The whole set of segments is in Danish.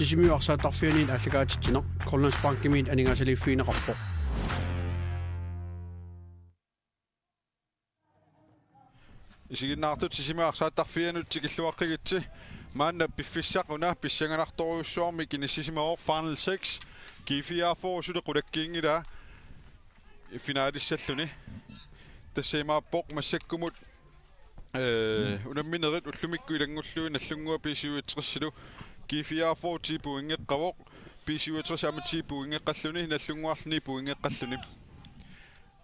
Sisimiuarsaattarfianiin allagaatittineq Grønlandsbankimiin aningasaliiffiineqarpoq isiginnaartut sisimiuarsaattarfianut tikilluaqqigitsi maanna piffissaquna pissanganartoruussuarmi kinissisimaor final 6 kiifiaaforusude qulakkiingila finaalissalluni тассаимааппоқ массаккумут унамминерит уллумикку илангуллуи наллунгуа писиуитсерсилу кифиаафорти пуингеққавоқ писиуитсерси амати пуингеққаллуни наллунгуарлни пуингеққаллуни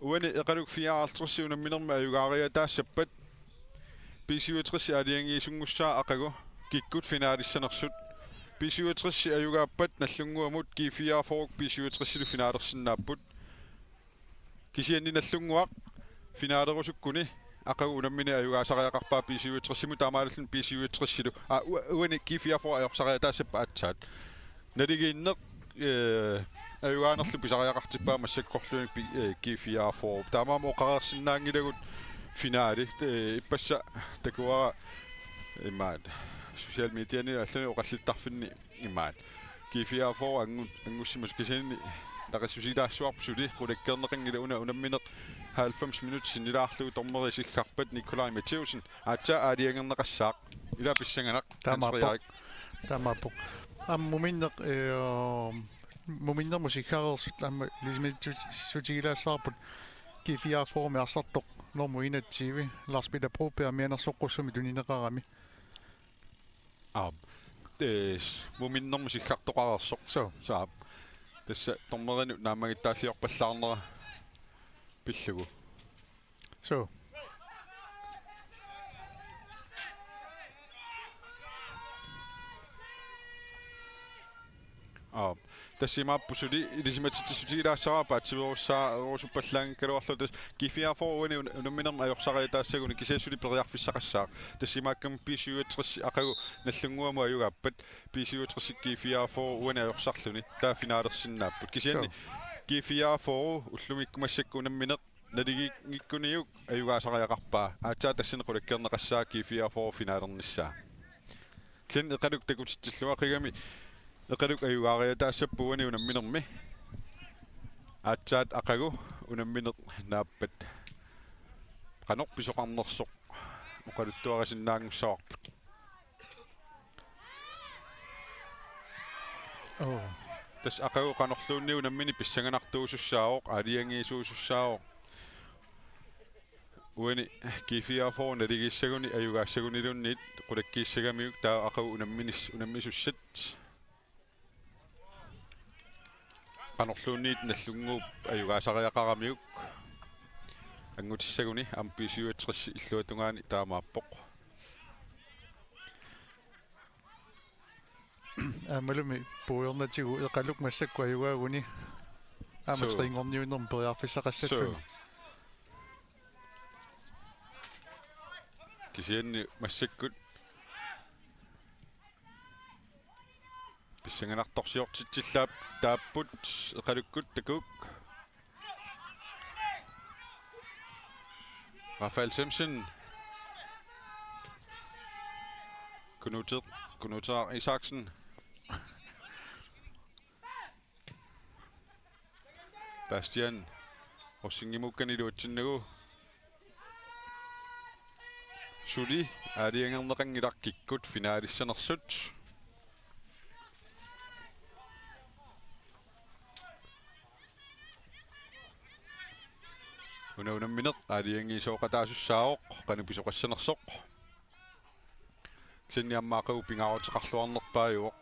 уани эқалук фиаарлтерси унамминерма аюгаариа таассаппат писиуитсерси алиангиисунгуссаа ақагу киккут финаалиссанерсут писиуитсерси аюгааппат наллунгуамут кифиаафорук писиуитсерсилу финаалерсиннааппут кисианни наллунгуақ финаалерусуккуни ақагу унаммини аюгаасариақарпаа писиуитсерсиму таамааллун писиуитсерсилу уани кифиафор аёрсариа таассаппа атсаат налигииннеқ аюгаанерлу писариақартиппаа массаккорлуни кифиафор таамаама оқареерсиннаангилагут финаали иппасса такуара имаат социал медиани аллани оқаллиттарфинни имаат кифиафор ангуссимас кисини нақассусилаассуарпсули қулаккернеқингила унамминеқ 90 минут синилаарлугу тормерисиккарпат Николай Матеусен аатса аалиангернеқассаақ ила писсанганақ тамаппо аммуминнеқ муминнер мусиккаарерсут амма лисмитсутигилаассаарпут кифиаформи арсартоқ нормуинатсиви Lars Peter Broberg мианерсоққуссуми тунинеқарами муминнер мусиккартоқарерсоқ саа тасса тормерину наамагиттааллиорпаллаарнера пиллугу so тассимааппусули илисиматитсутигилаассараапаа тиворуссаа орусуппаллаангкалуарлу тас кифиафоруни унамминерма аёрсариатаассагуни кисаассули периарфиссақассаа тассимааккам писиуатсерси ақагу наллунгуаму аюгааппат писиуатсерси кифиафору уани аёрсарлуни таа финаалерсиннааппут кисианни кифиафору уллумиккумассакку унамминеқ налигиккуниук аюгаасариақарпаа аатсаа тассинеқулаккернеқассаа кифиафору финаалерниссаа клин эқалук такутиттиллуақигами эқалук аюгаариатаассаппуани унамминерми аатсаат ақагу унамминеқ нааппат қанор писоқарнерсоқ оқалуттуарасиннаангуссаарпут тас ақагу қанорлуунни унаммини писсанганартуусуссаавоқ алиангиисуусуссаавоқ уани кифиафор налигиссагуни аюгаассагунилунниит қулаккииссагамиук таа ақагу унаммисуссат qanorluunniit nallunguup ayugaasariaqaramиук ангутиссагуни амписиуатсерси иллуатунгаани таамааппоқ амалуми пуйорнатигу эқалук массакку аюгаагуни аматрингорниунерм периарфиссақассатсуни кисианни массаккут писсанганарторсиортитсиллаап тааппут эқалуккут такук Rafael Simpson Kunuter Isaksen Bastian Osingimukkaniluutsinnagu Suli aaliangerneqanngilaqkikkut finaalissanersut унамминеқ аалиангиисооқатаасуссаавоқ қануписоқассанерсоқ синниаммаақагу пингаарутеқарлуарнерпааюоқ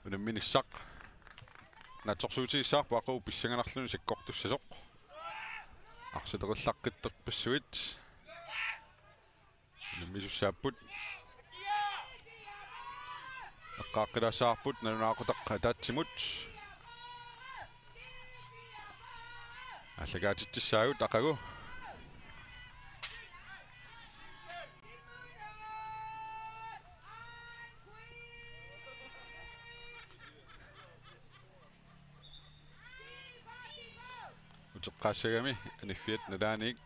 унамминиссақ наторсуутигиссаарпу ақагу писсанганарлуни саккортуссасоқ арситериллаққиттерпассуит унаммисуссааппут аққааққилаасаарпут налунаақутаққа атаатсимут аллагаатитсаагут ақагу утеққаассагами аниффиат налааник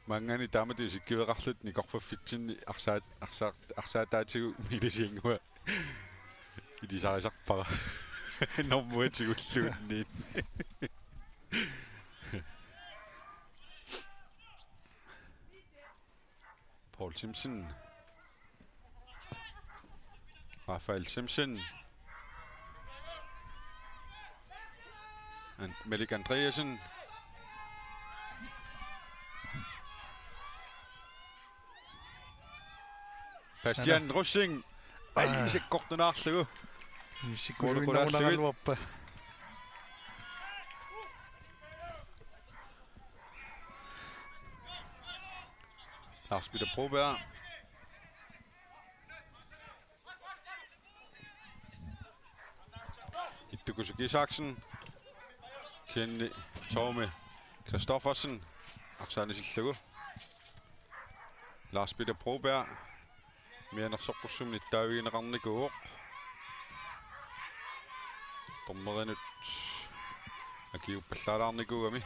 Mangani taamati sikkiveqarlut nikorpaffitsinni arsaataatigu milisiingua ilisaarisarpara normuatsigulluunniin Paul Simpson Rafael Simpson and Melik Andreasen Bastian Rushing se kortunaarlugu Isikkulluinnarunagalluarpa Lars Peter Broberg Ittukusuk Isaksen Kenny Torme Kristoffersen Aksaanisillugu Lars Peter Broberg Mianersorqussum nittaavigineqarnikuuq Tormerinut akiuppallaalaarnikuugami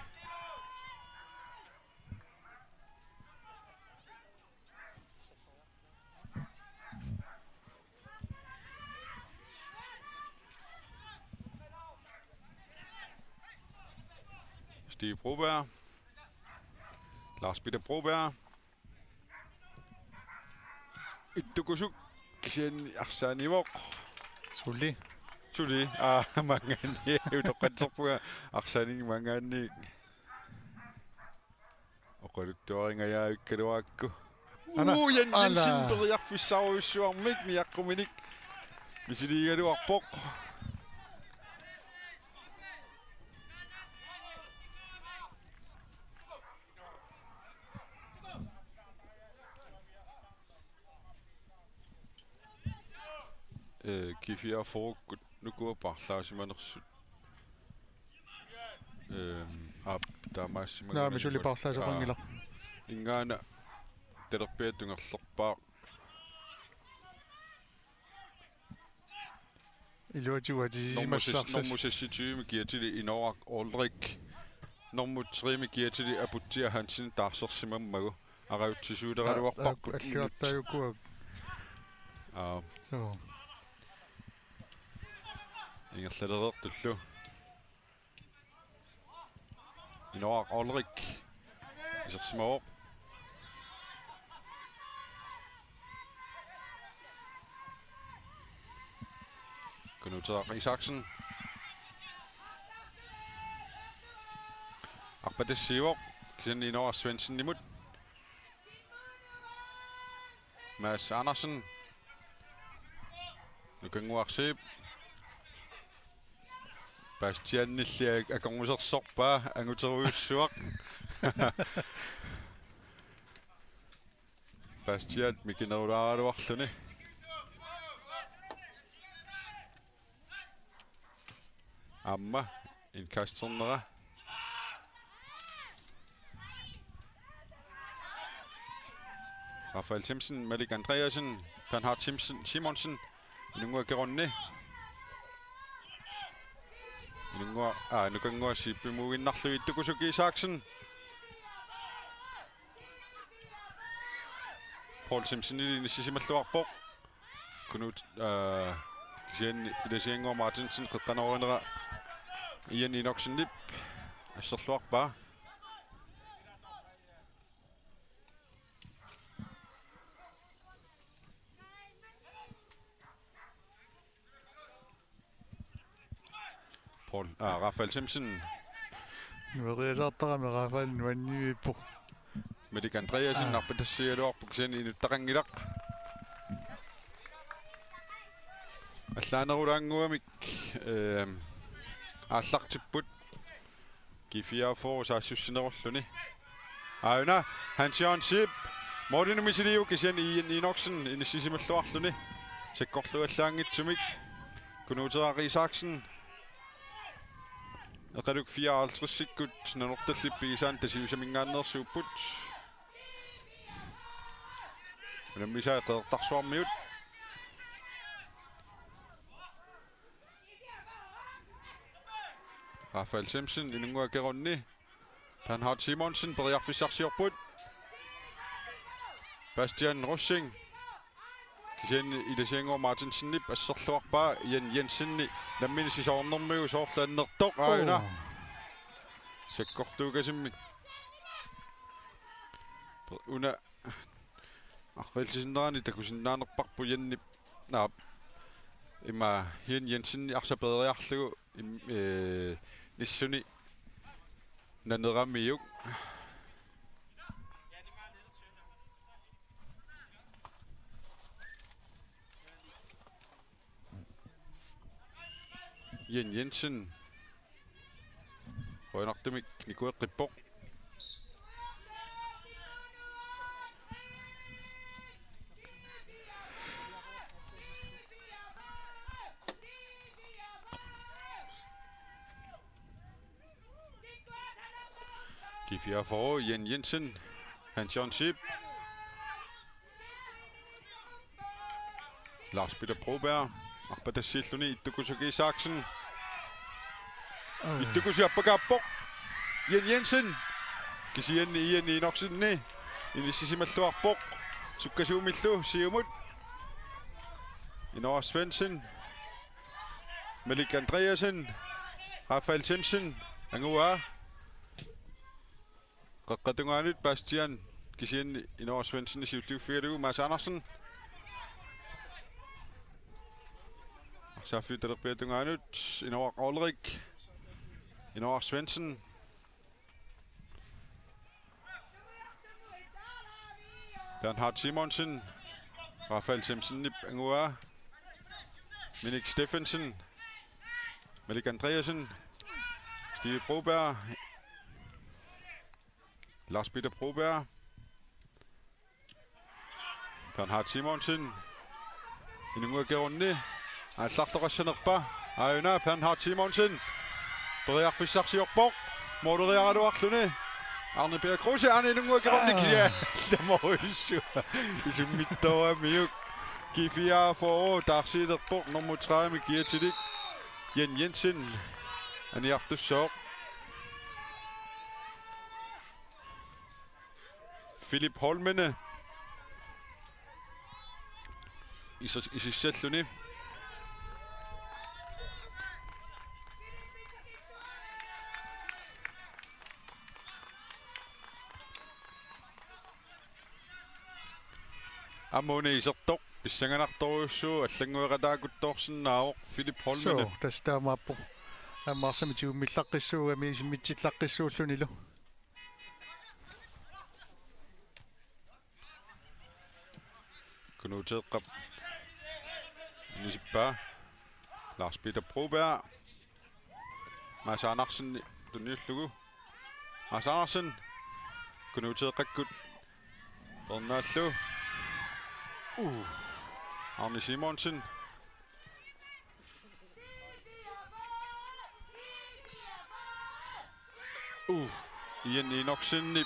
Steve Broberg Lars Peter Broberg Ittukusuk kisian arsaanivoq Sulli Suli mangani utoqatserpuga arsaning mangani oqaluttuaringayaavikkaluaakku Jansen periarfissaaruissuarmik niaqqumik misiligaluarpoq Kifia forukkut nukuaparlaasimanersut taamaassimaga naami sulli parlaasoqangila ingaana talerpiatungerlerpaa normusassituimi kiatili inorak Ulrik normutserimi kiatili aputtia Hansen taarsersimammagu ariutsisuuteraluarparput аллуартаагукуак so Ingerlalerertullu Inoaq Ulrik isersimauq Knut Isaksen Arpatassiuoq kisen Inoaq Svendsen nimut Mads Andersen Nukanguarsiip Bastian nilliak akormusersorpaa anguteruissuaq Bastian mikinerulaaruarluni Amma inkasternera Rafael Simpson, Melik Andreasen, Bernhard Simonsen Nunguakeronni Nukangua sippimuginnarlu Ittukusuk Isaksen Paul Simpson inissisimalluarpoq Knut kisian ilasiangua Martinsen qeqqanerunera Ian Inoxenlip asserluarpaa Paul Rafael Simpson nueriasartarami Rafael nuanniuippo Melik Andreasen arpatassialuarpu kisian inuttaqangilaq Allaanerulaanguamik aallartipput Kifiafor saassussinerorluni Auna Hans-Jørgen Sip Morten Misiliu kisian Inoxen inissisimalluarluni sakkorluallaangitsumik Knut Isaksen Eqaluk 54-sikkut nanortallippigisaan tasiusamingaannersuupput Nammisaa qeertarsuarmiut Rafael Simpson inunguakeronni Bernhard Simonsen periarfissarsiorput Bastian Rushing. Kisen i det sengår Martinsen nip asserluarpaa Jan Jensenni namminisi soornermigu soorlaannertoq aina sakkortuukasimmi una arrilsisinnerani takusinnaanerparpu Janni naap ima Jan Jensenni arsapederiarlugu nissuni naneramiuk Jan Jensen Rønartumik nikueqqippoq Kifia for Jan Jensen Hans Jørgen Sip Lars Peter Broberg Arpatassilluni ittukusuki Isaksen ittukusiappakaappoq Jan Jensen kisianni ianni inorsinni inissisimalluarpoq sukkasuumillu siumut Inora Svendsen Malik Andreasen Rafael Themsen angua qaqqatungaanut Bastian kisianni Inora Svendsen isiulluuffigalugu Mads Andersen Saffi Delbertungaanut Inora Ulrik Inora Svendsen Bernhard Simonsen Rafael Themsen nip angua Minik Steffensen Malik Andreasen Stige Broberg Lars Peter Broberg Bernhard Simonsen Inungua Gerunni Allaqtoqassanerpa Aina Bernhard Simonsen Periarfissarsiorpoq Moderiaraluarluni Arne Per Kruse Arne Inungua Gerunni ja lamorissu isummittoa miuk Kifia for Darsiderpoq nummer 30 giver til det Jan Jensen Aniartussoq Philip Holmene Isissalluni Amone isertoq pissanganartorussuu аллангуэкатаакуттоорсиннаавоq Philip Holmene So, тастаамааппу аммаарсамитигуммиллаққиссууга мисиммитсиллаққиссууллунилу Kunuteeqqap Nisippa Lars Peter Broberg Mads Andersen tunniullugu Mads Andersen Kunuteeqqakkut Ternaallu Arne Simonsen Ian Inoksenni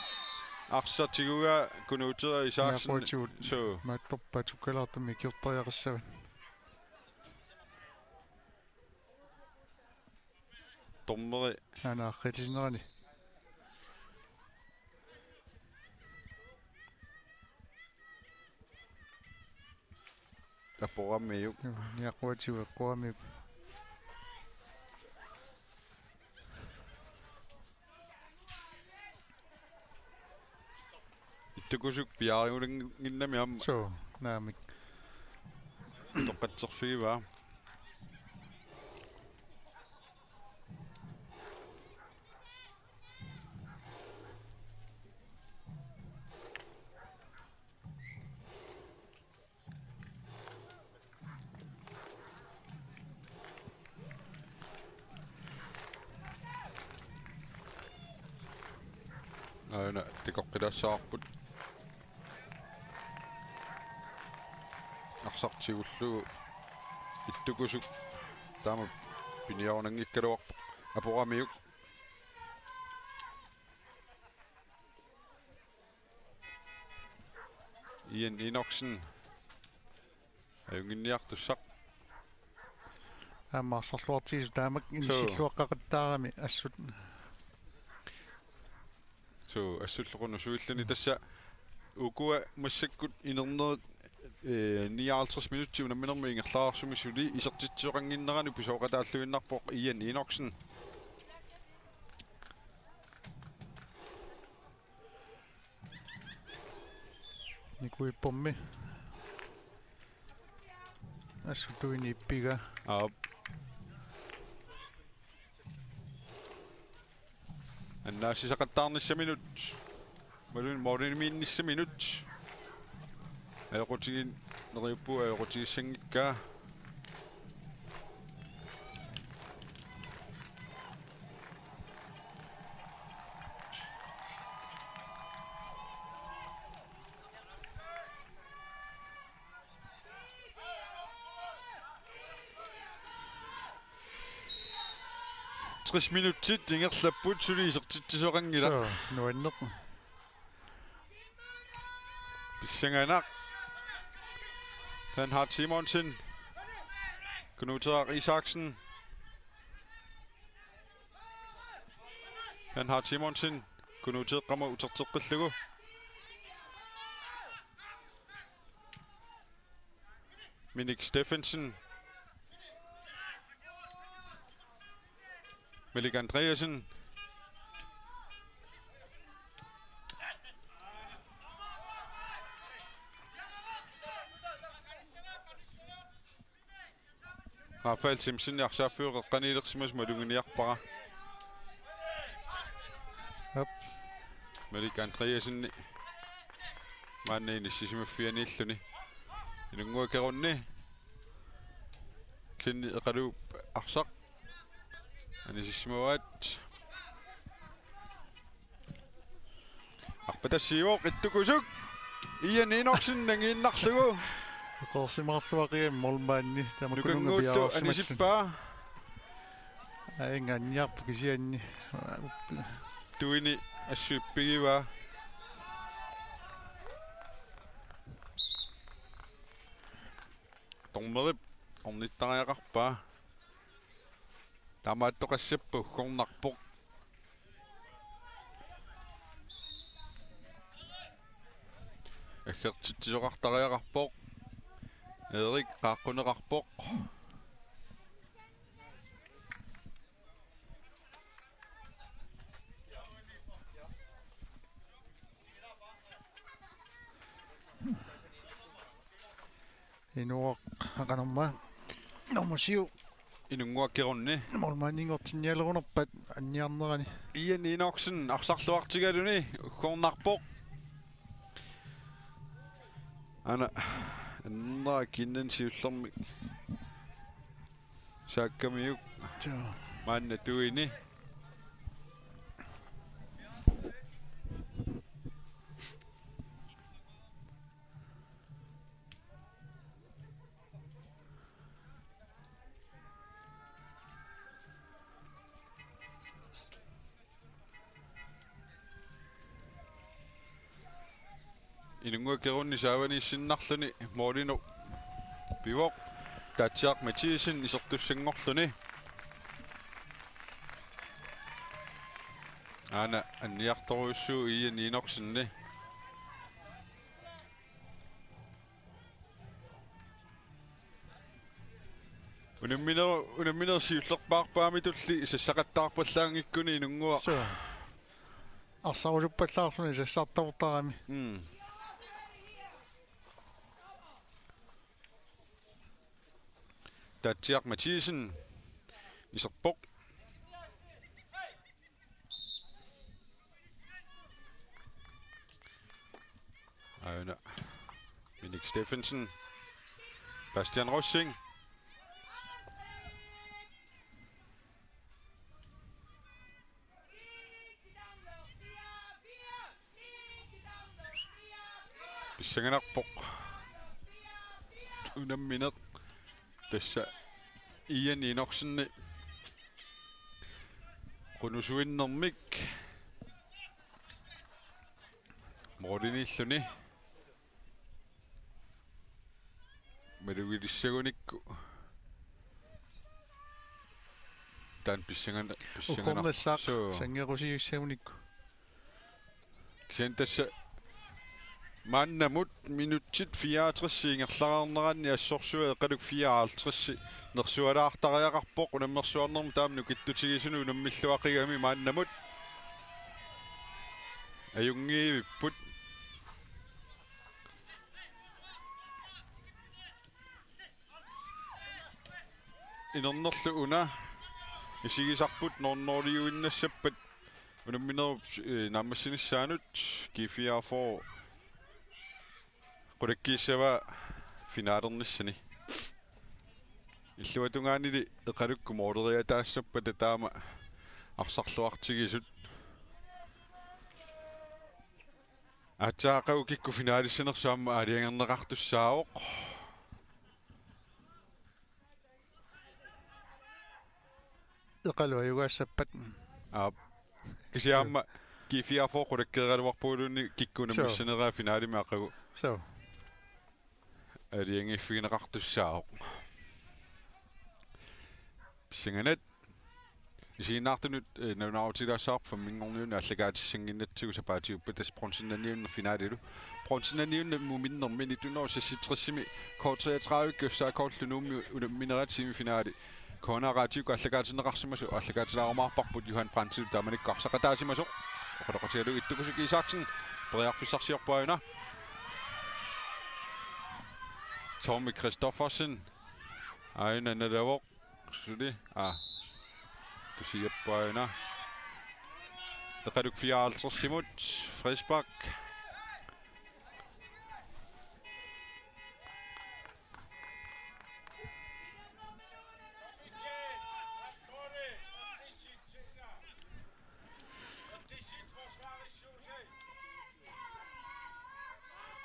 Arsatiguga Kunuteera Isaksen so мааттарпа туккалаартами киортариақассаван Tommeri анааққилисинерани Aporammiuk ниаққуатигу эққуами ittukusuk piariulinginnami am so наамик toqqatserfigiva aina tikoqqilassaarput arsartigullugu ittukusuk taama piniaunangikkaluarpo aporamiuk Ian Inoksen ajunginniartussaq аммаарсарлуартигису таамак инсиллуаққақаттаарами ассут so assulluqunu suilluni tassa ukua massakkut inernerit 59 minutti unamminermi ingerlaarsumi isertitsioqanginnerani pisooqataalluinnarpoq Ian Inoxen Nikuipommi assuttuini ippiga annaasisaqattaarnissa minut morinimiinnissa minut ayoqutigin neriuppua ayoqutigissanngikkaa minutit ingerlapput suli isertitsisoqangila nuanneq pissangaanaq han har Simonsen Knuter Isaksen han har Simonsen Knuter qama uterteqqillugu Minik Steffensen Melik Andreasen Rafael Simpson yaxsaafiuq eqqaniilersimas malunginiarpara Yep. Melik Andreasen maanniinissisimafianiilluni inunguakerunni kinni eqaluup arsaq anisismuat arpatassiuoq ittukusuk Ian Inoxen nangiinnarlugu Qorsimarluaqiam molmaanni nukanguuttu tamakunungapiaarsimat anisippaa aingaanniarpu kisianni tuini assuippigiva tormerip ornittariaqarpaa tamaattoqassappu kornarpoq аггертитсоқартариақарпоқ Erik qaaqquneqarpoq inuaq aqanerma normusiu inunguakkerunni molmaaningortinnialerunarpat anniarnerani Ian Inoxen arsarluartigaluni kornarpoq ana anna kinnan siullermi saakkamiuk maanna tuini inunguakkerunni saavaniissinnarluni moolinu pivoq tatsiaq Mathiasen isertussangorluni ana anniartoruussuu Ian Inoxenni unammineru siullerpaarpaami tulli sassaqattaarpallaangikkuni inungua арсарулуппаллаарсуни сассартавтарами tatsiaq Mathiasen iserpoq aina Minik Steffensen Bastian Rossing pissanganarpoq unammineq tassa Ian Inoxenni qunusuinnermik morinilluni malugilissagunikku taan ukornassaaq sangerusiussagunikku kisen tassa Maannamut minutsit 64 ingerlareerneranni assorsuat eqaluk 54 nersualaartariaqarpoq unammersuarnermu taamnu kittutigisunu unammilluaqigami maannamut ajungiivipput inernerlu una isigisarput nornorliuinnassappat unamminerup naammassinissaanut G4 qulakkiissava finaalernissani illuatungaanili eqalukku mooleriataassappat taama arsarluartigisut атсаақау кикку финалиссанерсуамма аалиангернеқартуссаавоқ Eqalu ayugassappat кисиаама G4 qulakkeeraluarpuulunni kikkunamissанераа финалимаақагу so аалиангиффигинеқартуссаавоқ писсанганат исинаартунут навнаутилаассаарпа мингорниуна аллагаатиссангиннатсигу сапаатиуппатас бронзиннаниуннер финалилу бронзиннаниунна муминнермини тунерсасситрissimi K33 гуссаакоорлу нуумми унамминератсими финали конараатиуку аллагаатинеқарсимасу аллагаатилаарумаарпарпут Юхан Брандсил тааманиккарсақатаасимасоқ оқалоқатигалу иттукусуки Isaksen бриарфиссарсиорпааюна Tommy Christoffersen айна налавоқ сули тусиаппааюна эқалук 54-симут Frisbak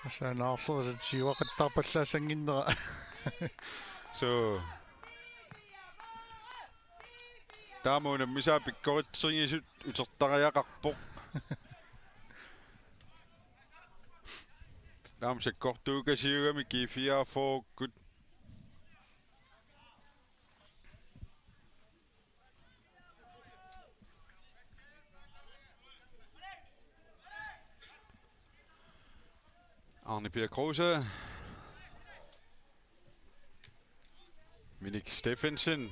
асанаарлерсат сиуақаттарпаллаасангиннера so таамуна мисаапиккоритсеригисут утертариақарпоқ таамсаккортуугасиугами G4 гут Arne Per Kruse Minik Steffensen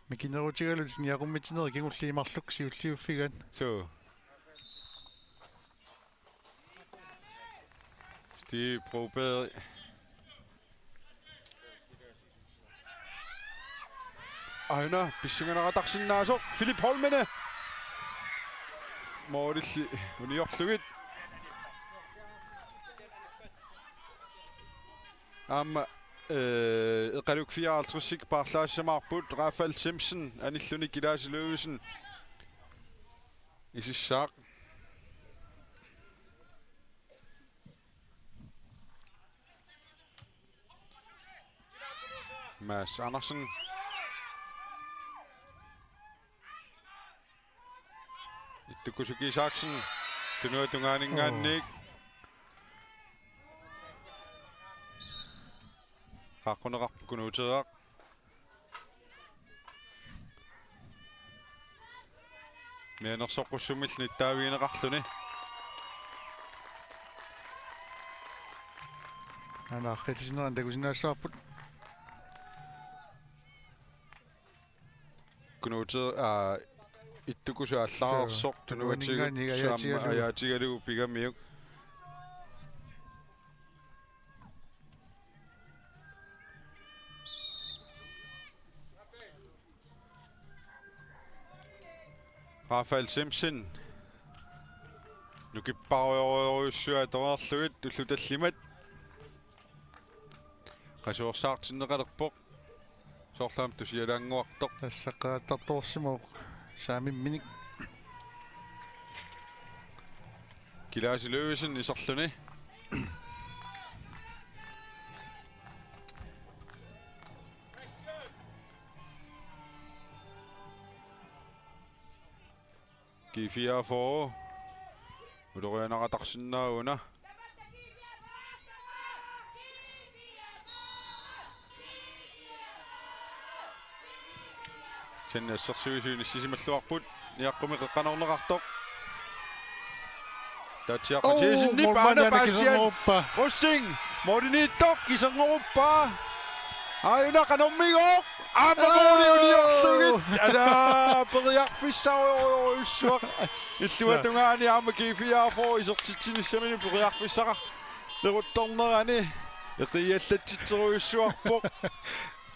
микинерутигалут ниақуммитинери кигуллиимарлук сиуллиуффиган so Steve Broberg Aina писсинганаратарсиннаасо Philip Holmene моорилли униорлугит амма эқалук 54-сик парлаассамаарпут Rafael Simpson аниллуни килаасилуусен исиссаақ Mads Andersen Ittukusuki Isaksen tunuatungaaninggaanniik qaaqquneqarpukunuutereaq mianersoqqussumil nittaaviineqarluni анаахритисинеран такусинаассаарпут kunuuter ittukusu allаарersoq tunuatigu saamma ayaatigalugu pigamiuk Rafael Simpson nukipparujoruissuatorerlugit tullutallimat qasuorsaartinneqalerpoq soorlaam tusialaanguartoq тассаққааттарторсимау saamimminik Kilaasiløsen isorluni G4 for udorianaqatarsinnaauna Sen assersuisuuni sisimалluarput niaqqumi qeqqanornerartoq. Tatsiaqatiisinni paana Bastian. Rossing modiniittoq kiserngoruppa. Aina qanormigoq. Amoroni uniorlugit. Ala periarfissaaruissuaq. Ittuatungaani aamakiifiaafo isertitsinissami periarfissaqar. Leruttornerani. Eqiallatsitseruissuarpoq.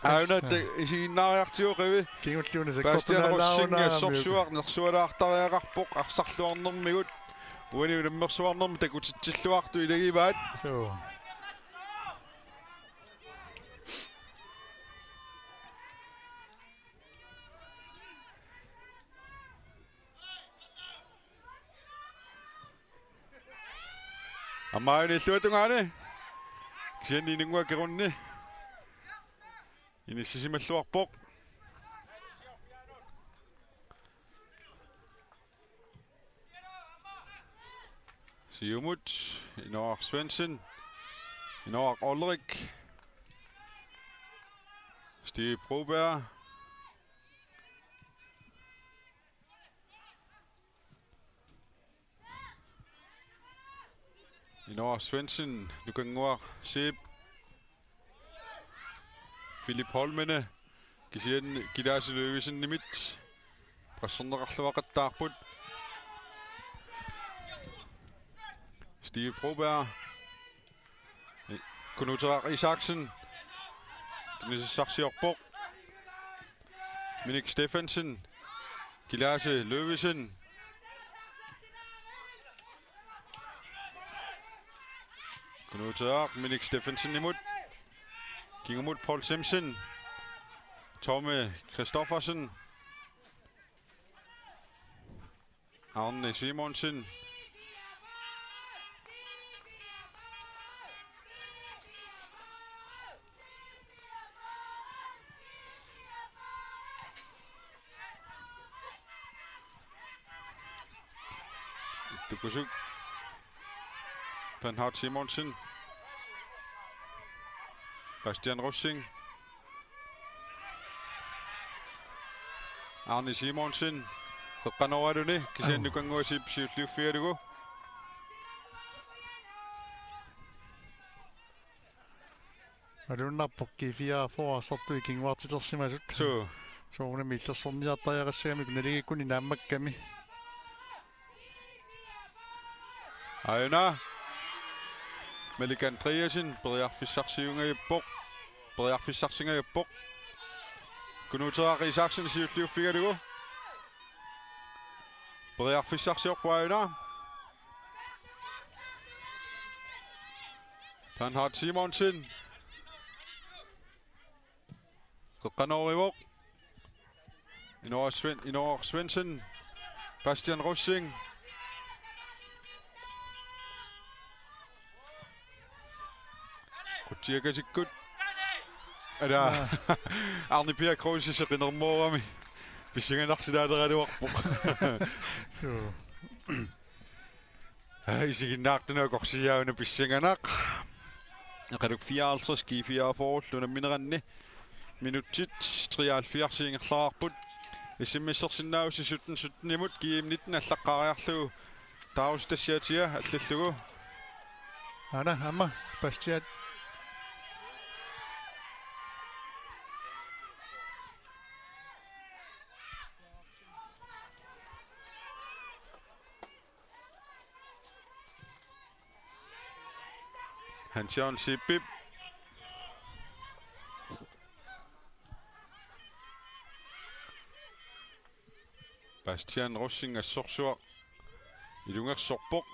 Aina isiinnaariartiuqivi. Kingulluuna Bastian Rossing sakkortunaalauna sorsuaq nersualaartariaqarpoq arsarluarnermigut. Uani ulammersuarnermi takutitsilluartu ilagivaat. so Amaani illuatungaani. Kisianni ningua kerunni. Ini sisimalluarpoq. Siumut, Inoar Svensson, Inoar Olrik, Steve Broberg, Inoar Svensson, Lukanguar Sib, Philip Holmene, Kisien Kidasi Løvisen Nimit, Prassunderarluaqattaarput, Steve Broberg, Kunuterar Isaksen, Dennis Saxiorpok, Minik Steffensen, Kilase Løvisen, Kunuterar, Minik Steffensen imod, gik imod Paul Simpson, Tomme Kristoffersen, Arne Simonsen, Dukusuk, Bernhard Simonsen, Bastian Rossing, Arne Simonsen, Qeqqanoraduni, kisiannukanguasip siulliuffialugu. алуннарпокки фиаафоарсартуи кингуартитерсимасут соонами иллерсорниартариагассагами куналигиккуни нааммакками Aina Melik Andreasen, Beriarfissarsiungajuppoq, Beriarfissarsingajuppok, Kunuterar Isaksen siulliuffigalugu, Beriarfissarsiorpu Aina, Bernhard Simonsen, Qeqqanorivoq, Inoar Svensson, Bastian Rossing, Kutiakasikkut. Ada Arne Pierre Krause seqinermoorami. Pissinganarsilaaleraaluarpoq. so Isiginnaartuna korsiauna pissinganaq. Aqaluk 54 ki 44 lunammineranni. Minuttit 73 siingerlaarput. Isimmissersinnausi 17 imut kiim 19 allaqqariarlugu. Taarustassiatia allallugu. ana amma Bastian Hans-Jørgen Sibib. Bastian Rossing af Sorsuaq. Ilungersorpoq.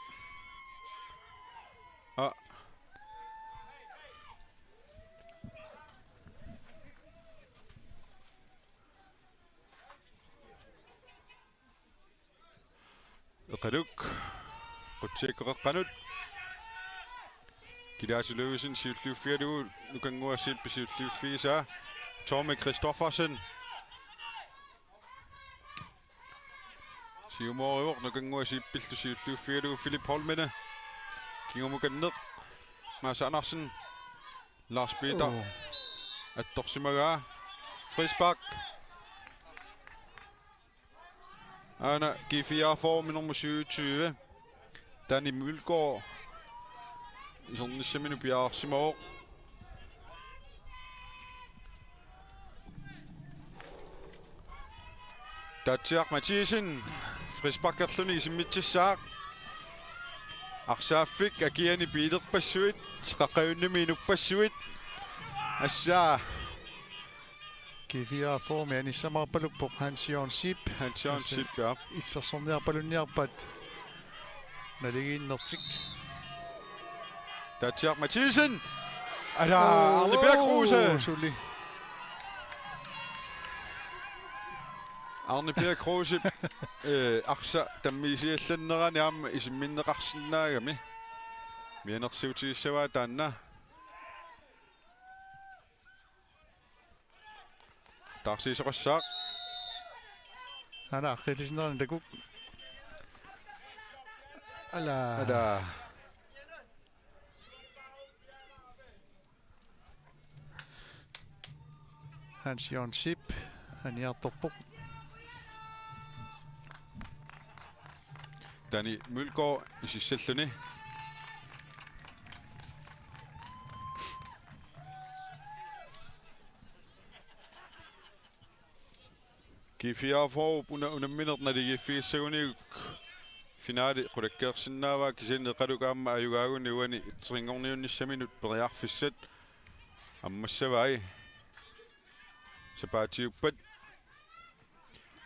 Eqaluk. Qutiakkeqqanut. Kilasi Løvisen siulliuffialugu nukanguasiit pisiulliuffigisaa Tomme Kristoffersen siumorivoq nukanguasiippillu siulliuffialugu Philip Holmene kingumukanneq Mads Andersen Lars Peter attorsimagaa frispark Anna G4 får med nummer 27. Danny Mølgaard. I sådan en seminu Bjarsimov. Datsiak Mathisen. Frisbakkerluni simmittissaaq. Arsaafik agiani biilerpassuit. Qaqayunnimi inupassuit. Assaa. G4 får med anissamarpaluppoq Hans Jørgen Sip. Hans Jørgen Sip, ja. Illersorniarpalunniarpat. Naligiinnertik. Datsiak Mathisen. Arne Bjerg Suli. Arne Bjerg Kruse. Aksa tammisiallannerani aama isimminneqarsinnaagami. Mianersiutiissavaa taanna. Tarsiisoqassaaq. Ana khilisinnerani takuk. Ada. Hans Jørgen Sip. Aniartorpoq. Danny Mølgaard isissalluni. G4 får unamminertnali G4-saguniuk finaali qulakkeersinnaavaa kisinneqalukaamma ayugaagunni uani itringorniunnissaminut periarfissat ammassavai sapaatiuppat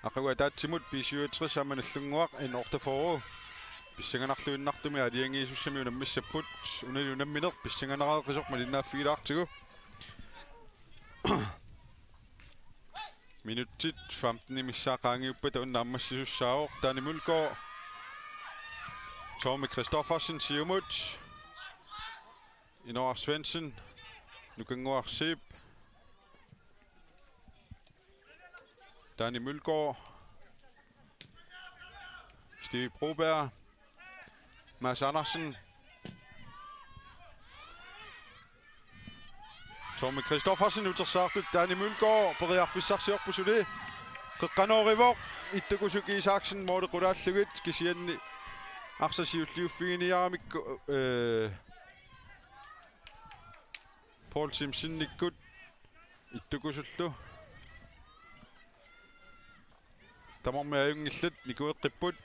aqawa taatsimut pisiuatris amanallunguaq inortaforu pissanganarluinnartumi aliangiisussami unammissapput unali unamminer pissanganaraaqqisoq malinnaaffigilaartigu minuttit 15 nimissaaqaangiuppata unnaammassisussaavoq Danny Mølgaard Tommy Kristoffersen siumut Inor Svendsen Nukanguar Sip Danny Mølgaard Steve Broberg Mads Andersen Tommy Kristoffersen utersartut Danny Mølgaard periarfissarsiorpusuli qeqqanoorivoq ittakusuki Isaksen moode qulaallugit kisianni arsasiulliuffiiniaramikku Paul Simpson nikkut ittukusullu tamormi ajungillat nikueqqipput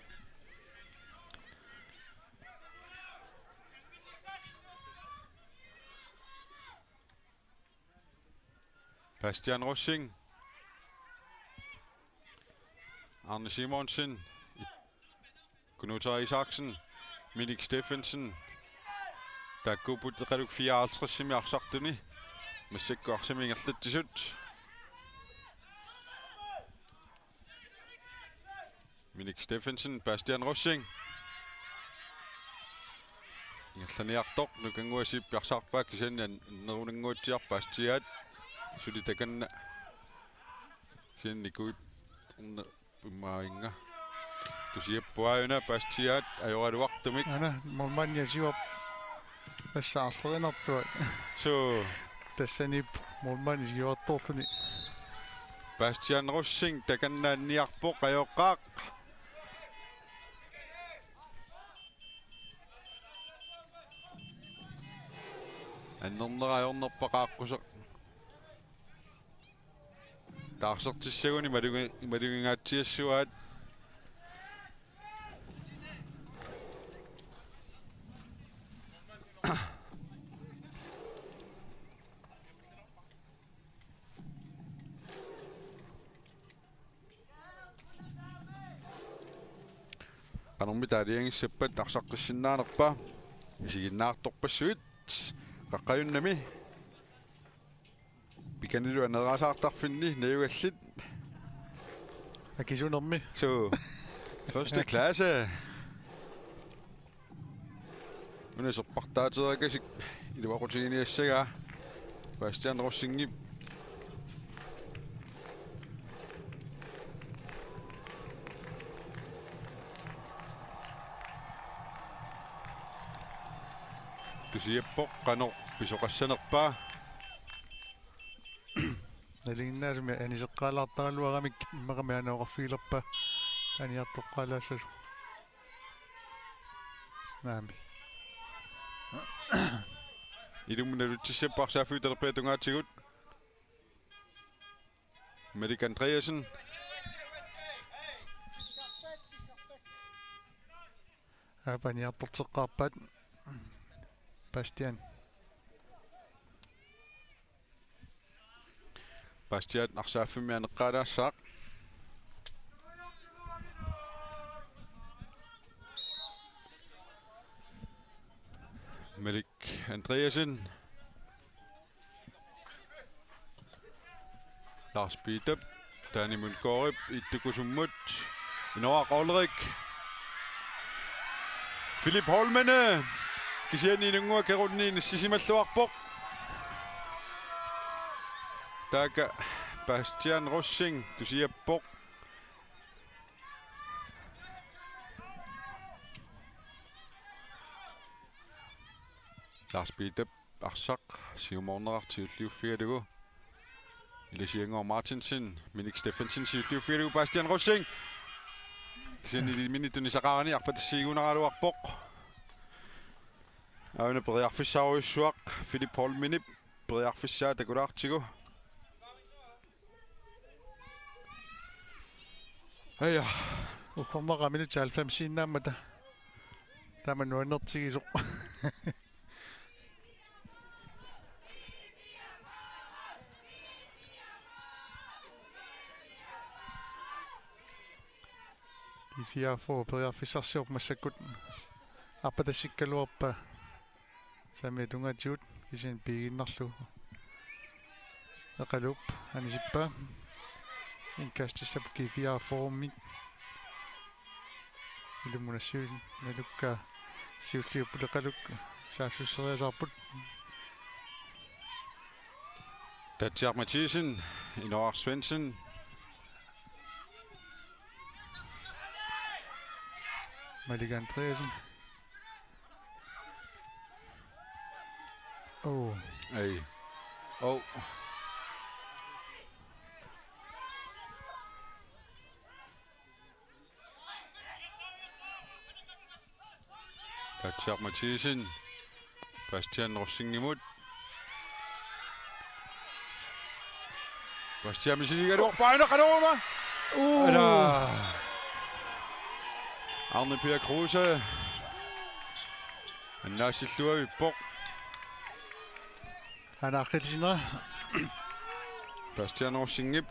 Bastian Rossing Arne Simonsen Gunnar Isaksen Minik Steffensen Takkuput qaluk 54 simi arsartuni massakku arsamingerlattisut Minik Steffensen Bastian Rossing Ingallaniartoq nukanguasip piarsarpaak kisanni nerunanguutiarpaastiaat suli takanna sinnikut maainga tusiappuaayuna paastiaat ajoraluartumik Ana molmanniasiuap ассаарлеринартуа so тассанip молманисгиуарторлуни Bastian Rossing takannaanniarpoq ajoqqaaq аннернераажорнерпақааққусеқ таарсертиссагуни малугингаатсиассуаат анорми таалиангиссаппат арсаққиссиннаанерпа исигиннаарторпассуит qaqqajunami pikanilu anerasartarfinni nayugallit акисунерми so første klasse unaserpartaaterakasik iluaqutiiniassaga Bastian Rossingip tusiappoq qano pisoqassanerpaa налингнаасми анисеққалаартаралуарамик иммақами анаоқарфигилерпа аниартоққалаасасу наами Illuminalutsissepparsaaffiuterpertungaatigut Melik Andreasen апаниартортеққарпат Bastian Bastian arsaaffimeaneqqaalaassaaq Melik Andreasen Lars Bidep Dani Mulkorip ittukusummut Inoaq Ulrik Philip Holmene kisiani nungua kerunniin sisimalluarpoq Taka Bastian Rossing tusiappoq Lars Bidep arsaq siumornerartiulliuffigalugu Ilasiangor Martinsen Minik Steffensen siulliuffigalugu Bastian Rossing kisiani minituni saqarani arpatassiiguunaraluarpoq Auna periarfissaaruissuaq Philip Holminip periarfissaa takulaartigu Aya uqornaqa minut 90 siinnaamata tamanuannertigisoq Ifiafo periarfissarsiuq massakkut arpatassikkaluarpa samitungatiut kisin piginnarlu aqalup anisippa inkastisap kifiafoormit ilumunassiul nalukka siulliuppuleqaluk saassusseriasarput Tatjana Mathisen Inoaq Svendsen Malik Andreasen Hey. Oh. Tatjana Mathisen Bastian Rossingimut Bastian Missinigadorpainer Kanoma Arne Per Kruse Annasilluavippoq Anaqqitisina Bastian Rossingip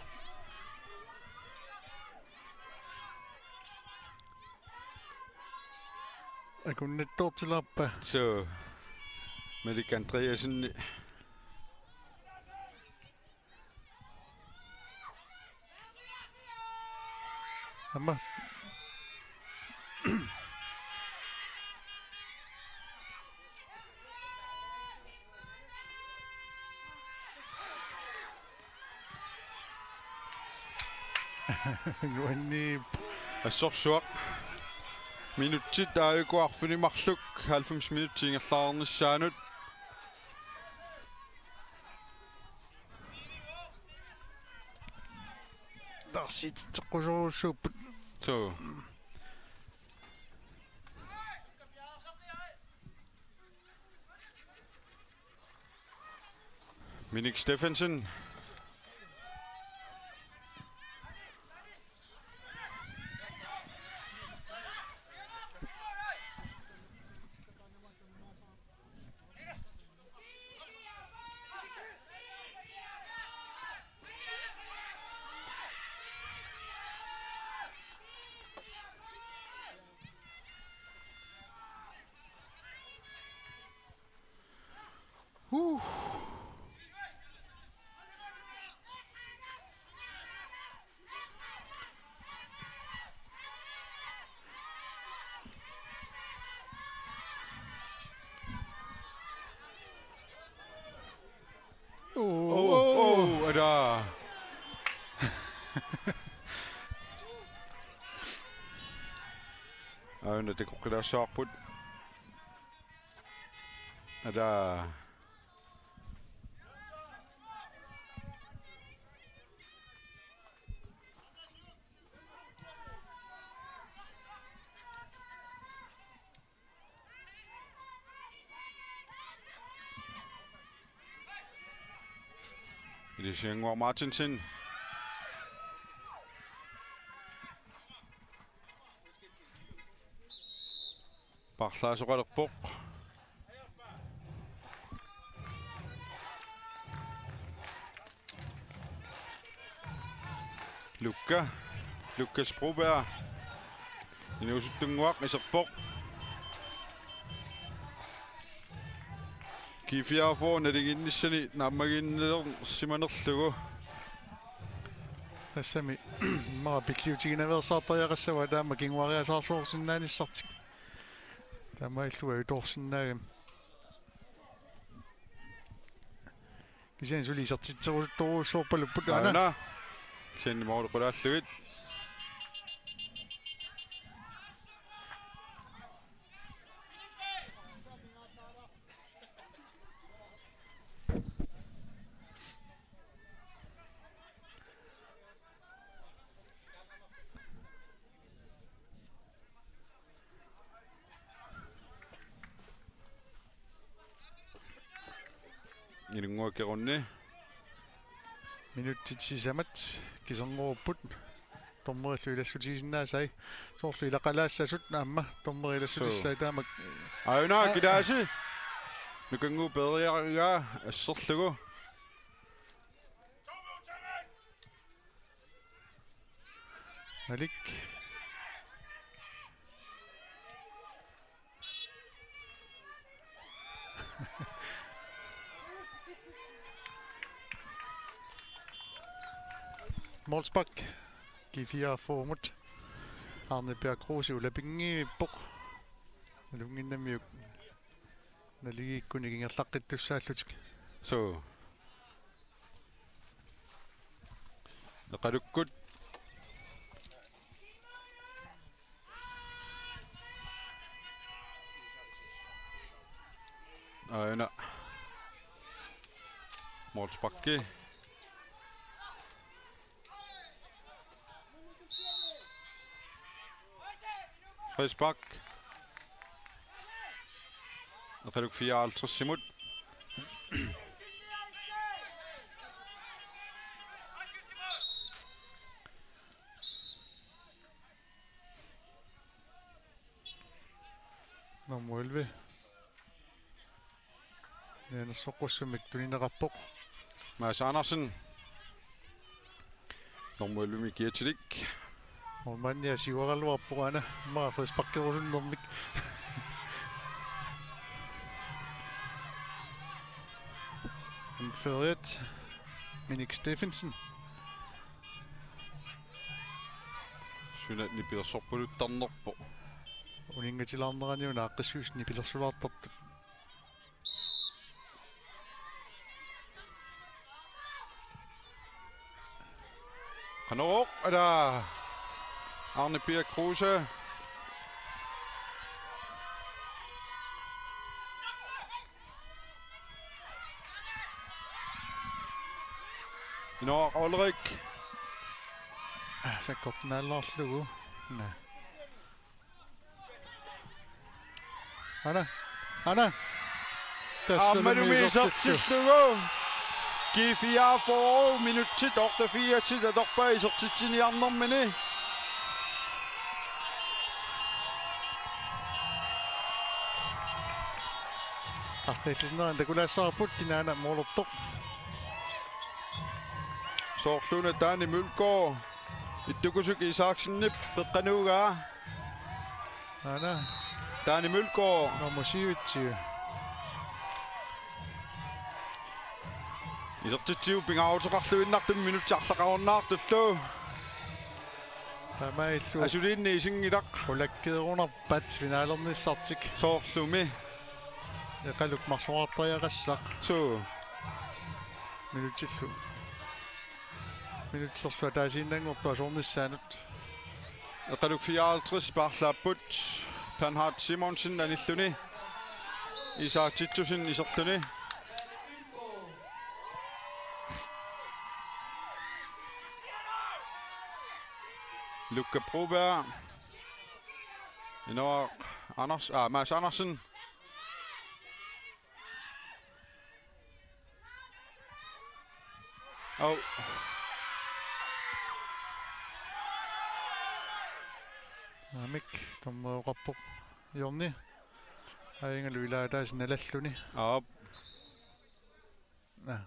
akunnattortilarpa så Melik Andreasen amma nuanni assorsuaq minutsit aayukuarfunimarluk 90 minuttiingerlaarnissaanut tarsit teqqusuruussuupput so Minik Steffensen ada auna teqoqilaassaarput ada Ilisiengua Martinsen. Parlaasoqalerpoq. Lukas Broberg. Inusuttunguaq iserpoq. Kifiafo naliginnissani naammaginnelern simanerlugu. тассами маа пиллиутигинавеерсаартариақассава таама кингуариасаарсуорсиннаанissartik таама иллуа уторсиннаагам кисен сулисартитсерулутторуусуорпалуппут ана сенни моолеқулааллугит Ilunguakkerunni минуттитсисамат кисернеруппут тормериллу илассутигисиннаасай соорлу илақалаассасут наамма тормерилассутиссаа таамак Auna kidasi nukangu bedriariga asserlugu малик Målsbak G4 formut Arne Bjerg Kruse ulapingi pok alunginnamiuk naligiikkunigingерлаққиттуссааллутик so naqalukkut aina Målsbakki Frisbak naqaluk 54 simut nummer 11 Nena soqqussumik tuninaqarpoq Mads Andersen nummer 11 Mikietilik Ormannia siuaralluarpoq ana maa Frisbakkerusunnermik Føret Minik Steffensen Synatni pilersorpuluttarnerpo Uningatilarneraniuna aqqissuusni pilersulaartartut Qaneruq ala Arne Bjerg Kruse Inor Ulrik sakkornaallerlugu na Ana Ammalumisertillugu G4 for minuttit 84 atorpa isertitsiniarnermini Arrillisneran takulaassarput kinaana moolortoq Soorluna Dani Mølgaard Ittukusuk Isaksenip peqqanuugaa ana Dani Mølgaard nomosivitsiu Isertitsiu pingaauteqarluinnartum minuttiarlaqaornaartullu tamaillu Asuliinni isingilaq ulakkeerunarpat finaalernissartik soorlumi eqaluk marsuartariaqassaq su minutillu minutserlu taasiinnangortua sornissaanut eqaluk 54 parlaapput Bernhard Simonsen anilluni Isak Tittusen iserluni Lukas Broberg Inor Mads Andersen Au. Amik tommuoqarpoq yorni aingaloilaa nalalluni Op. na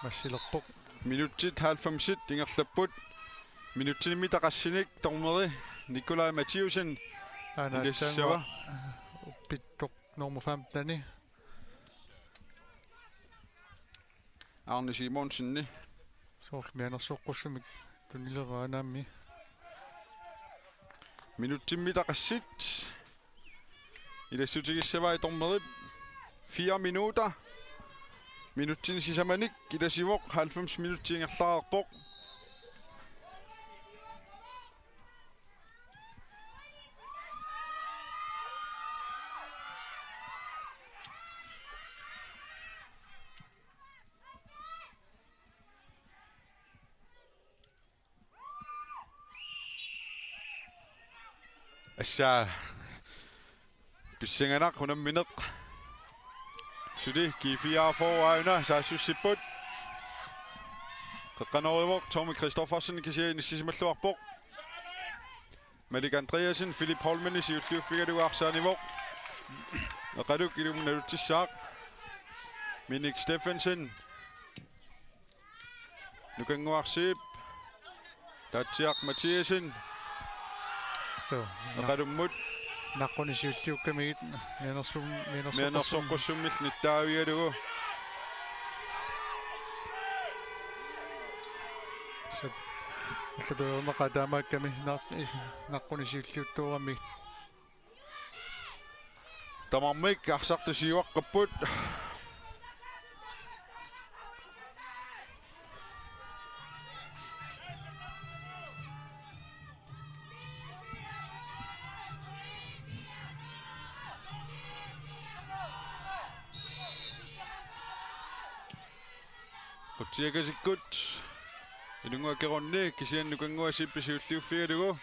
Massillerpoq Minuttit 90 ingerlapput. Minuttinimi taqassinik tormeri Nikolai Mathiusen ilissava. pittoq nummer 15 Arne Simonsen soormianersoqqussamik tunileraanaammi Minuttinimi taqassit. Ilassutigissava tormeri 4 minutter. Minuttin sisamanik ilasivoq 90 minutti ingerlaarpoq. Assa pissinganak hunammineq sudi G4 foruaina saassussiput qeqqanorivoq Tommy Christoffersen kisiinissisimalluarpoq Malik Andreasen Philip Holmen siulliuffigaluaarsaanivoq eqaluk ilumnaluttissaaq Minik Steffensen nukanguarsiip Tatsiaq Mathiasen so eqalummut naqqunisiulliukkamigit mianersoqqussummil nittaavigalugu so иллутуернеqa таамаакками naqqunisiulliuttuurammi tamarmik arsartusiuaqqapput Qutiakasikkut ilunguakkerunni kisiannukanguasippisiulliuffigalugu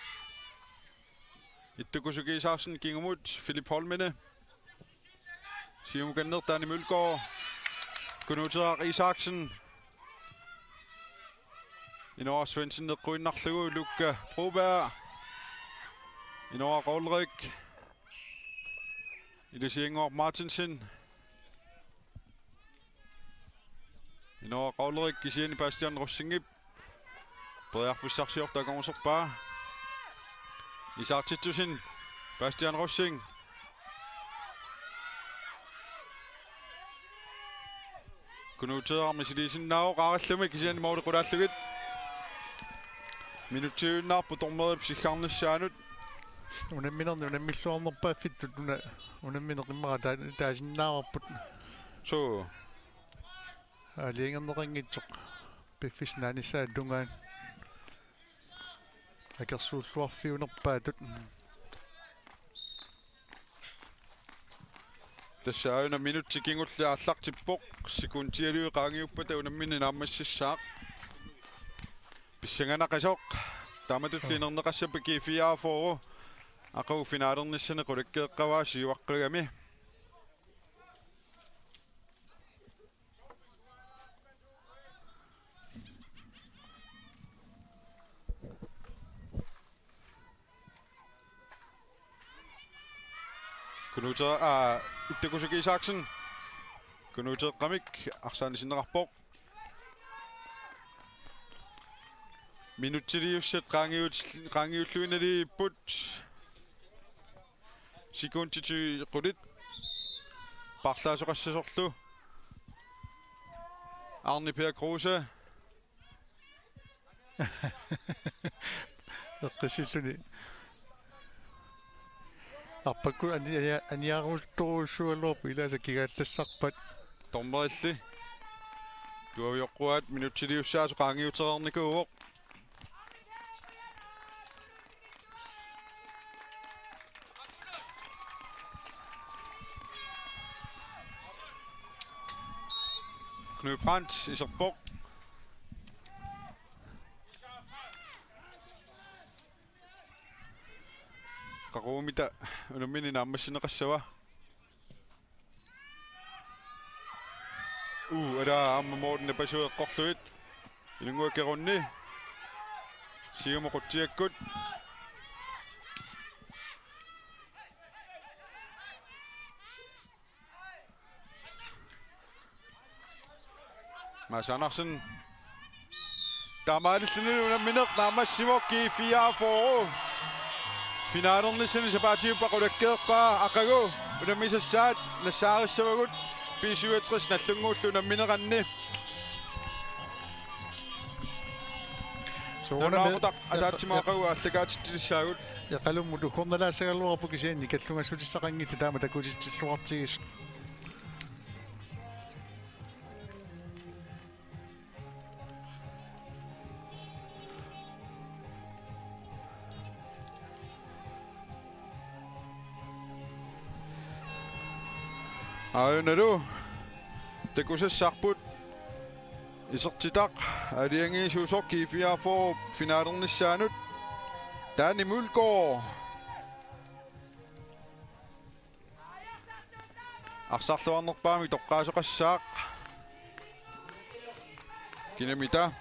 ittukusukiisaarsin kingumut Philip Holmene siumukannertaani Mølgaard Kunuteaq Isaksen Inora Svendsen neqquinnarlugu Lukka Broberg Inora Rolrik Ilasiangor Martinsen Inora Rolrik kisiani Bastian Russingip Briarfussarsiortaaqorsorpaa Isartittusin Bastian Russing Kunuteaq misiliisinnao qaarallumi kisiani mooriqulaallugit minuttiuunnaarpu tormerip siggarnissaanut unamminernerpaafittut unammineqimmara taasinnaararput so алиангернеқингитсоқ пиффиснаанissaаллунгаан акерсууллуарфиунерпаатут тассаауна минутти кингуллиарлартиппоқ секундиалуи qaangiuppata unamminni naammassissaaq писсанганақасоқ таматуллинернеқассапа кифиаафоору ақау финаалерниссане қулаккеэққаваа сиуаққагами Kunuteaq ittukusuki Isaksen Kunuteeqqamik arsaanisinneqarpoq minuttiliussat qaangiulluinaliipput sekuntiti qulit parlaasoqassasorlu Arne Per Kruse эққисиллуни арпакку аниарулторуссуалуарпу илааса кигааллассарпат Tormerilli tuaviorquat minuttiliussaasu qaangiuterernikууoq Knud Brandt iserpoq Qaruumita unummini naammassineqassava ada amma Morten pasueqqorluit ilunguakerunni siumoqutiakkut Mads Andersen Damaalissinu unammineq naammassimokki 4-4 finaalernisini sapaatiupaqulakkeerpaa aqagu unammisassaat nassaarissawagut P67 nallunguullu unammineqanni Soonaqutaq ataatsimaqagu allakaatittilissaagut yaqalummu tukornalaassagalluarpu kisianni kallungassutissaqanngiti taama takutittilluartigis Ainaru takusassarput isertitaq aliangiisuusorki 4-4 finaalernissaanut Danny Mulgaard Arsarluarnerpaami toqqaasoqassaaq kinamita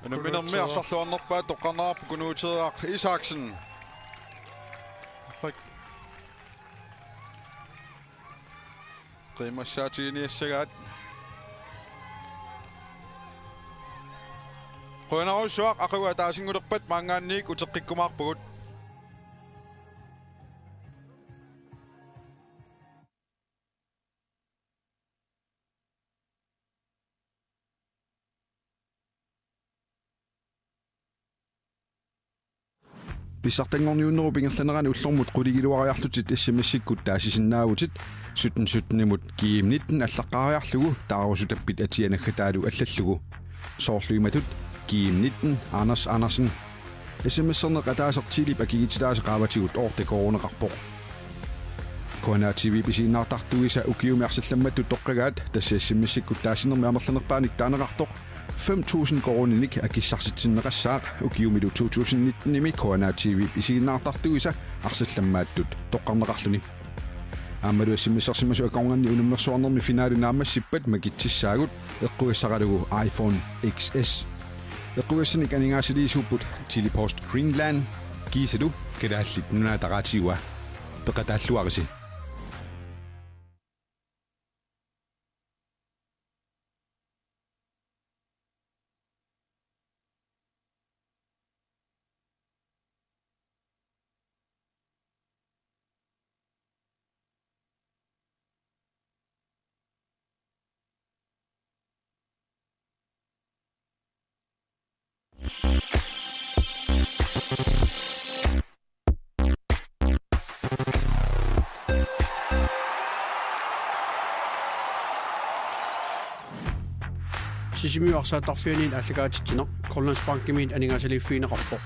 Unamminermi arsarluarnerpaa toqqarnerarpu kunuuteriaq Isaksen qiimassaatiginissaгаат Qonarusuaq aqagu taasingulерпат maangaanniik uteqqikkumaarpugut Pissartangorniunneru pingerlanerani ullormut quligiluariarlutit SMS-ikkut taasisinnaautit 17-17-nimut Kiim 19 allaqqaariarlugu taarusutappit atianaggatalu allallugu soorluimatut Kiim 19 Anders Andersen SMS-erneq ataasertilip akigititaaseqaavatigut oortakoruneqarpoq Kona TV pisiinnaartartuisa ukiumiarsallammattu toqqagaat tassa SMS-ikkut taasinermi amerlanerpaanik taaneqartoq 5,000 koroninik akissarsitinneqassaaq ukiumilu 2019 nimi Kona TV isiginnaartartuisa arsallamaattut toqqarneqarluni Aammalu SMS-ersimasu akornganni unummersuarnermi finaalinaammassippat makitsissaagut eqquissaqalugu iPhone XS eqquissanik aningaasiliisuupput Telepost Greenland kiisalu kadaallit nunaataqaatiua peqataalluarisi Sisimiuarsaattarfianiin allakaatittineq Kollans Bankimiit aningaasaliiffiineqarpoq